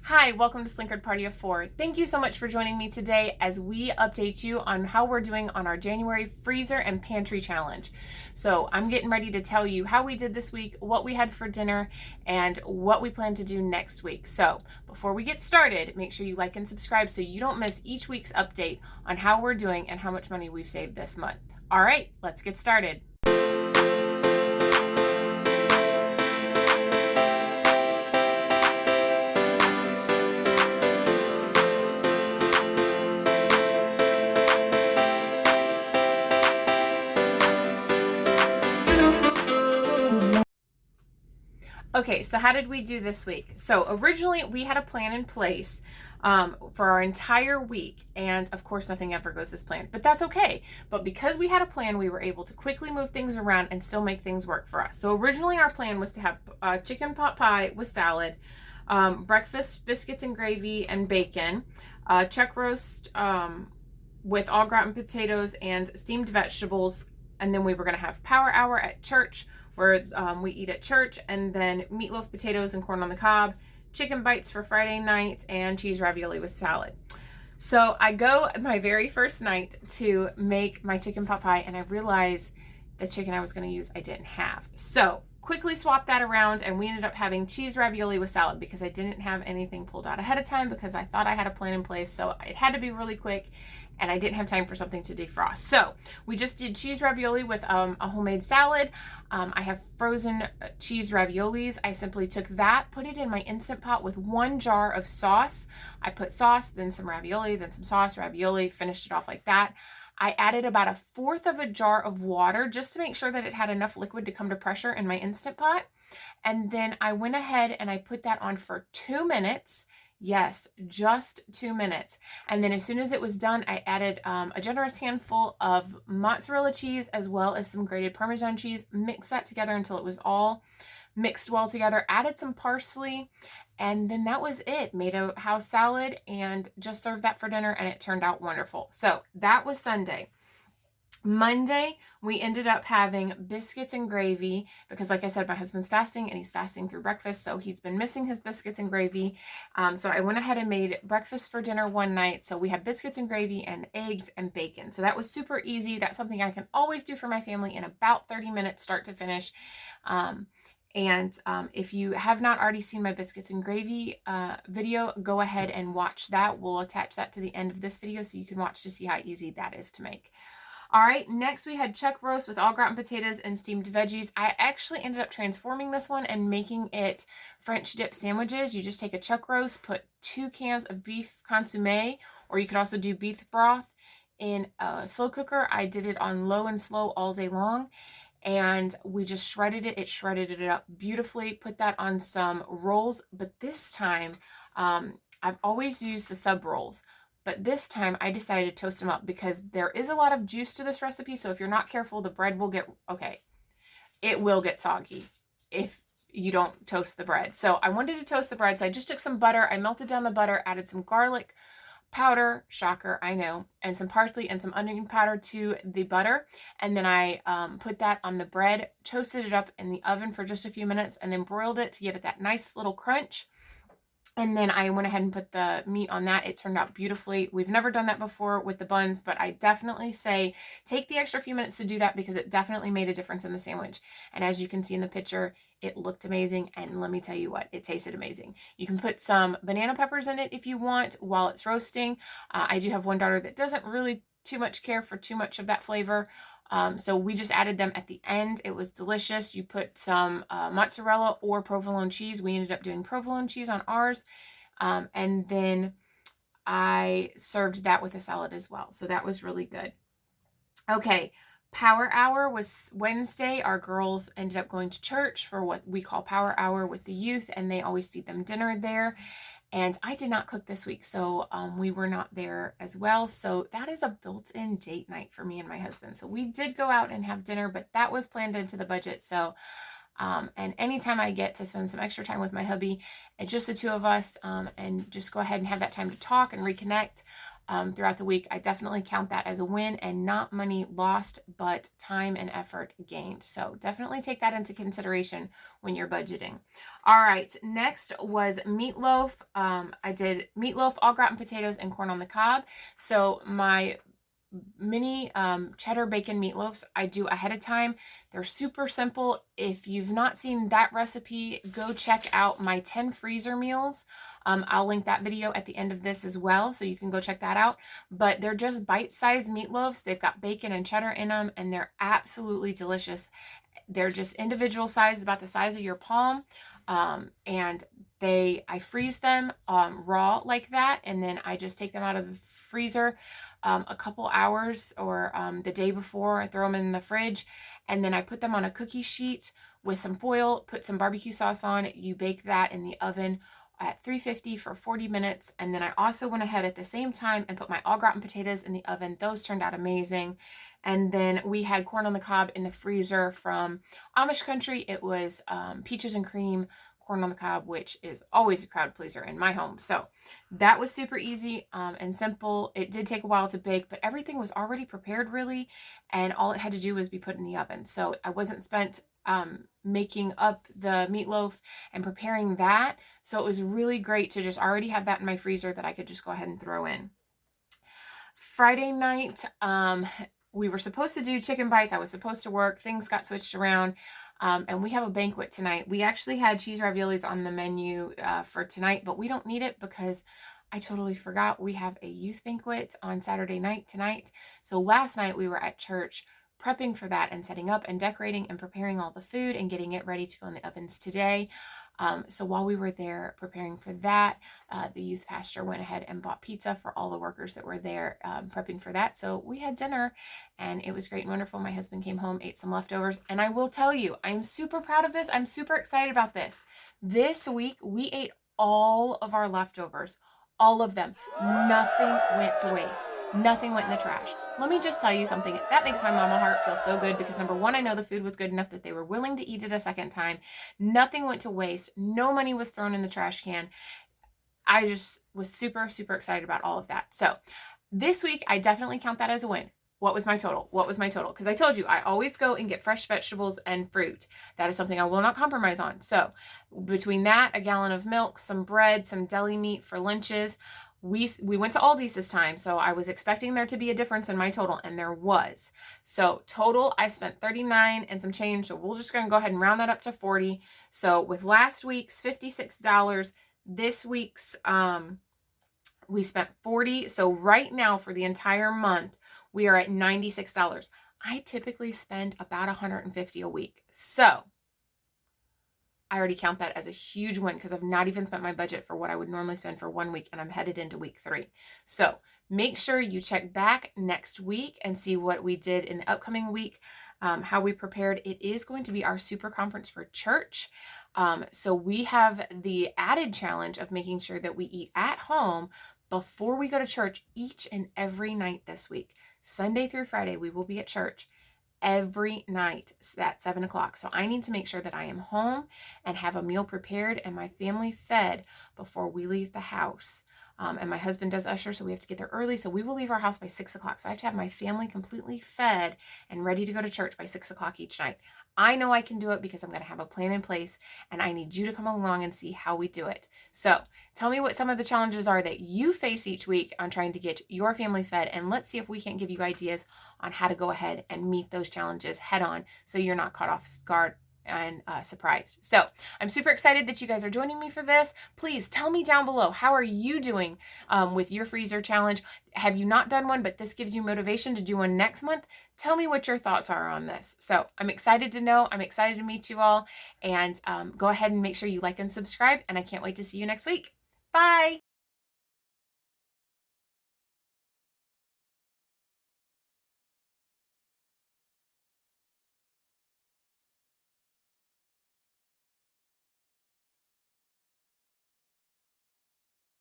Hi, welcome to Slinkard Party of 4. Thank you so much for joining me today as we update you on how we're doing on our January freezer and pantry challenge. So I'm getting ready to tell you how we did this week, what we had for dinner, and what we plan to do next week. So before we get started, make sure you like and subscribe so you don't miss each week's update on how we're doing and how much money we've saved this month. All right, let's get started. Okay, so how did we do this week? So originally we had a plan in place for our entire week, and of course nothing ever goes as planned, but that's okay. But because we had a plan, we were able to quickly move things around and still make things work for us. So originally our plan was to have chicken pot pie with salad, breakfast biscuits and gravy and bacon, chuck roast with au gratin potatoes and steamed vegetables, and then we were going to have power hour at church where we eat at church, and then meatloaf, potatoes, and corn on the cob, chicken bites for Friday night, and cheese ravioli with salad. So I go my very first night to make my chicken pot pie, and I realize the chicken I was going to use I didn't have. So quickly swapped that around, and we ended up having cheese ravioli with salad because I didn't have anything pulled out ahead of time because I thought I had a plan in place, so it had to be really quick, and I didn't have time for something to defrost. So we just did cheese ravioli with a homemade salad. I have frozen cheese raviolis. I simply took that, put it in my Instant Pot with 1 jar of sauce. I put sauce, then some ravioli, then some sauce, ravioli, finished it off like that. I added about 1/4 of a jar of water just to make sure that it had enough liquid to come to pressure in my Instant Pot. And then I went ahead and I put that on for 2 minutes. Yes, just 2 minutes. And then as soon as it was done, I added a generous handful of mozzarella cheese as well as some grated Parmesan cheese. Mixed that together until it was all mixed well together. Added some parsley, and then that was it. Made a house salad and just served that for dinner, and it turned out wonderful. So that was Sunday. Monday, we ended up having biscuits and gravy because, like I said, my husband's fasting and he's fasting through breakfast, so he's been missing his biscuits and gravy. So I went ahead and made breakfast for dinner one night. So we had biscuits and gravy and eggs and bacon. So that was super easy. That's something I can always do for my family in about 30 minutes, start to finish. If you have not already seen my biscuits and gravy video, go ahead and watch that. We'll attach that to the end of this video so you can watch to see how easy that is to make. All right, next we had chuck roast with au gratin potatoes and steamed veggies. I actually ended up transforming this one and making it French dip sandwiches. You just take a chuck roast, put 2 cans of beef consomme, or you could also do beef broth in a slow cooker. I did it on low and slow all day long, and we just shredded it. It shredded it up beautifully. Put that on some rolls, but this time I've always used the sub rolls. But this time I decided to toast them up because there is a lot of juice to this recipe. So if you're not careful, the bread will get, it will get soggy if you don't toast the bread. So I wanted to toast the bread. So I just took some butter. I melted down the butter, added some garlic powder, shocker, I know, and some parsley and some onion powder to the butter. And then I put that on the bread, toasted it up in the oven for just a few minutes, and then broiled it to give it that nice little crunch. And then I went ahead and put the meat on that. It turned out beautifully. We've never done that before with the buns, but I definitely say take the extra few minutes to do that because it definitely made a difference in the sandwich. And as you can see in the picture, it looked amazing. And let me tell you what, it tasted amazing. You can put some banana peppers in it if you want while it's roasting. I do have one daughter that doesn't really too much care for too much of that flavor. So we just added them at the end. It was delicious. You put some mozzarella or provolone cheese. We ended up doing provolone cheese on ours. And then I served that with a salad as well. So that was really good. Okay. Power hour was Wednesday. Our girls ended up going to church for what we call power hour with the youth, and they always feed them dinner there. And I did not cook this week, so we were not there as well. So that is a built-in date night for me and my husband. So we did go out and have dinner, but that was planned into the budget. So, and anytime I get to spend some extra time with my hubby and just the two of us, and just go ahead and have that time to talk and reconnect, throughout the week, I definitely count that as a win and not money lost, but time and effort gained. So definitely take that into consideration when you're budgeting. All right, next was meatloaf. I did meatloaf, au gratin potatoes, and corn on the cob. So my mini cheddar bacon meatloafs I do ahead of time. They're super simple. If you've not seen that recipe, go check out my 10 freezer meals. I'll link that video at the end of this as well, so you can go check that out. But they're just bite-sized meatloafs. They've got bacon and cheddar in them, and they're absolutely delicious. They're just individual size, about the size of your palm. And I freeze them raw like that, and then I just take them out of the freezer a couple hours or the day before. I throw them in the fridge, and then I put them on a cookie sheet with some foil, put some barbecue sauce on. You bake that in the oven at 350 for 40 minutes. And then I also went ahead at the same time and put my au gratin potatoes in the oven. Those turned out amazing. And then we had corn on the cob in the freezer from Amish country. It was peaches and cream corn on the cob, which is always a crowd pleaser in my home. So that was super easy and simple. It did take a while to bake, but everything was already prepared really, and all it had to do was be put in the oven. So I wasn't spent making up the meatloaf and preparing that. So it was really great to just already have that in my freezer that I could just go ahead and throw in. Friday night, we were supposed to do chicken bites. I was supposed to work. Things got switched around. And we have a banquet tonight. We actually had cheese raviolis on the menu for tonight, but we don't need it because I totally forgot we have a youth banquet on Saturday night tonight. So last night we were at church prepping for that and setting up and decorating and preparing all the food and getting it ready to go in the ovens today. So while we were there preparing for that, the youth pastor went ahead and bought pizza for all the workers that were there prepping for that. So we had dinner and it was great and wonderful. My husband came home, ate some leftovers, and I will tell you, I'm super proud of this. I'm super excited about this. This week, we ate all of our leftovers, all of them. Nothing went to waste. Nothing went in the trash. Let me just tell you something. That makes my mama heart feel so good because number one, I know the food was good enough that they were willing to eat it a second time. Nothing went to waste. No money was thrown in the trash can. I just was super, super excited about all of that. So this week, I definitely count that as a win. What was my total? What was my total? Because I told you, I always go and get fresh vegetables and fruit. That is something I will not compromise on. So between that, a gallon of milk, some bread, some deli meat for lunches, we went to Aldi's this time, so I was expecting there to be a difference in my total, and there was. So total, I spent $39 and some change, so we're just going to go ahead and round that up to $40. So with last week's $56, this week's we spent $40. So right now for the entire month, we are at $96. I typically spend about $150 a week. So I already count that as a huge win because I've not even spent my budget for what I would normally spend for 1 week, and I'm headed into week 3. So make sure you check back next week and see what we did in the upcoming week, how we prepared. It is going to be our super conference for church. So we have the added challenge of making sure that we eat at home before we go to church each and every night this week. Sunday through Friday, we will be at church every night at 7 o'clock. So I need to make sure that I am home and have a meal prepared and my family fed before we leave the house. And my husband does usher, so we have to get there early. So we will leave our house by 6 o'clock. So I have to have my family completely fed and ready to go to church by 6 o'clock each night. I know I can do it because I'm going to have a plan in place, and I need you to come along and see how we do it. So tell me what some of the challenges are that you face each week on trying to get your family fed, and let's see if we can't give you ideas on how to go ahead and meet those challenges head on so you're not caught off guard and surprised. So I'm super excited that you guys are joining me for this. Please tell me down below, how are you doing with your freezer challenge? Have you not done one, but this gives you motivation to do one next month? Tell me what your thoughts are on this. So I'm excited to know. I'm excited to meet you all. And go ahead and make sure you like and subscribe. And I can't wait to see you next week. Bye.